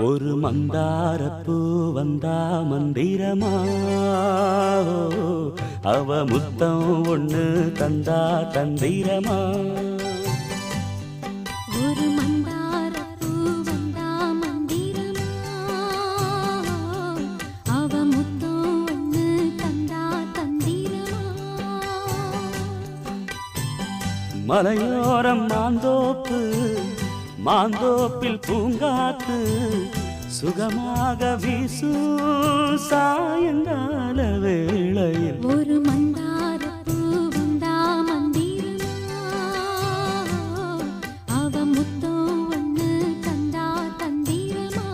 ஒரு மந்தாரப்பூ வந்தா மந்திரமா அவ முத்தம் ஒண்ணு தந்தா தந்திரமா ஒரு மந்தாரப்பூ வந்தா மந்திரமா அவ முத்தம் ஒண்ணு தந்தா தந்திரமா மலையோரம் மாந்தோப்பு மாந்தோப்பில் பூங்காத்து சுகமாக வீசும் சாயங்கால வேளையில் ஒரு மந்தாரப்பூ வந்தா மந்திரமா அவ முத்தம் ஒண்ணு தந்தா தந்திரமா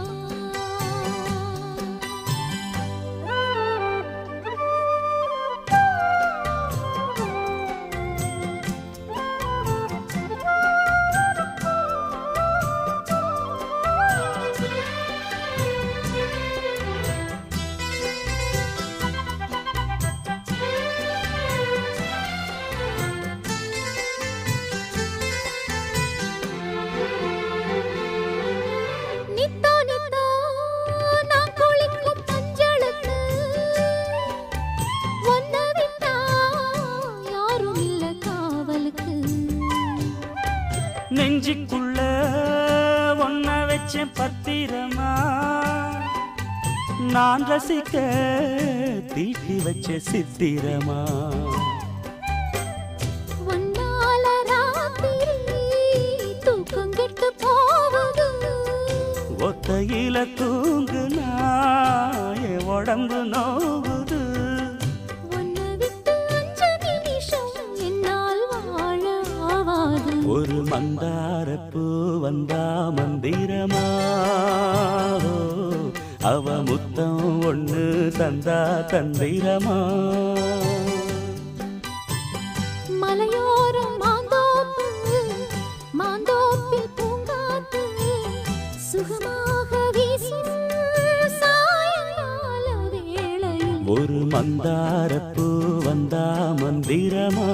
நெஞ்சுக்குள்ள ஒன்ன வச்ச பத்திரமா நான் ரசிக்க தீட்டி வச்ச சித்திரமா ஒத்தையில தூங்குனா என் உடம்பு நோவுது ஒரு மந்தாரப்பூ வந்தா மந்திரமா அவ முத்தம் ஒண்ணு தந்தா தந்திரமா மலையோரம் மாந்தோப்பு மாந்தோப்பில் பூங்காத்து சுகமாக வீசும் சாயங்கால வேளையில் ஒரு மந்தாரப்பூ வந்தா மந்திரமா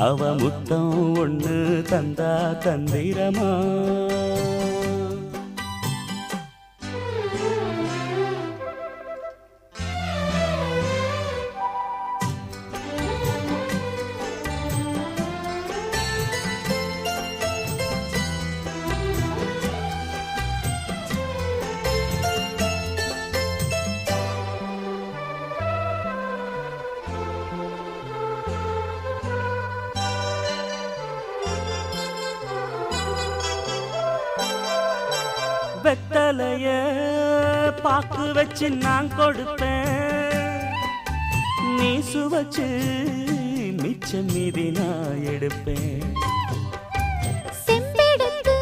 அவ முத்தம் ஒண்ணு தந்தா தந்திரமா வெத்தலைய பாக்கு வச்சு நான் கொடுப்பேன் நீ சுவச்சு மிச்சம் மீதி நான் எடுப்பேன் செம்பெடுத்து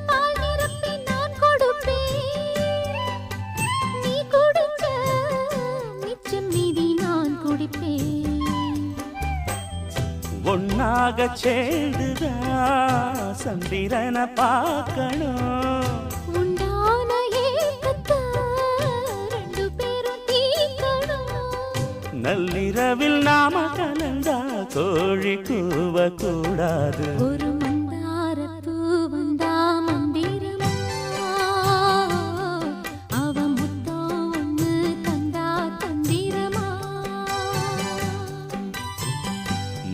பால் நிரப்பி நான் கொடுப்பேன் நீ குடிச்ச மிச்சம் மீதி நான் குடிப்பேன் ஒன்னாக சேர்ந்துதா சந்திரனை பார்க்கணும் நள்ளிரவில் நாம கலந்தா கோழி கூவ கூடாது ஒரு மந்தாரப்பூ வந்தா மந்திரமா அவ முத்தம் ஒண்ணு தந்தா தந்திரமா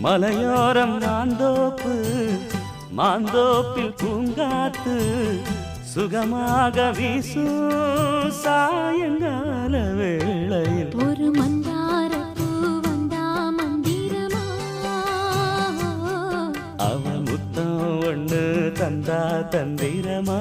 மலையோரம் மாந்தோப்பு மாந்தோப்பில் பூங்காத்து சுகமாக வீசும் சாயங்கால வேளையில் ஒரு மந்தாரப்பூ வந்தா மந்திரமா அவ முத்தம் ஒண்ணு தந்தா தந்திரமா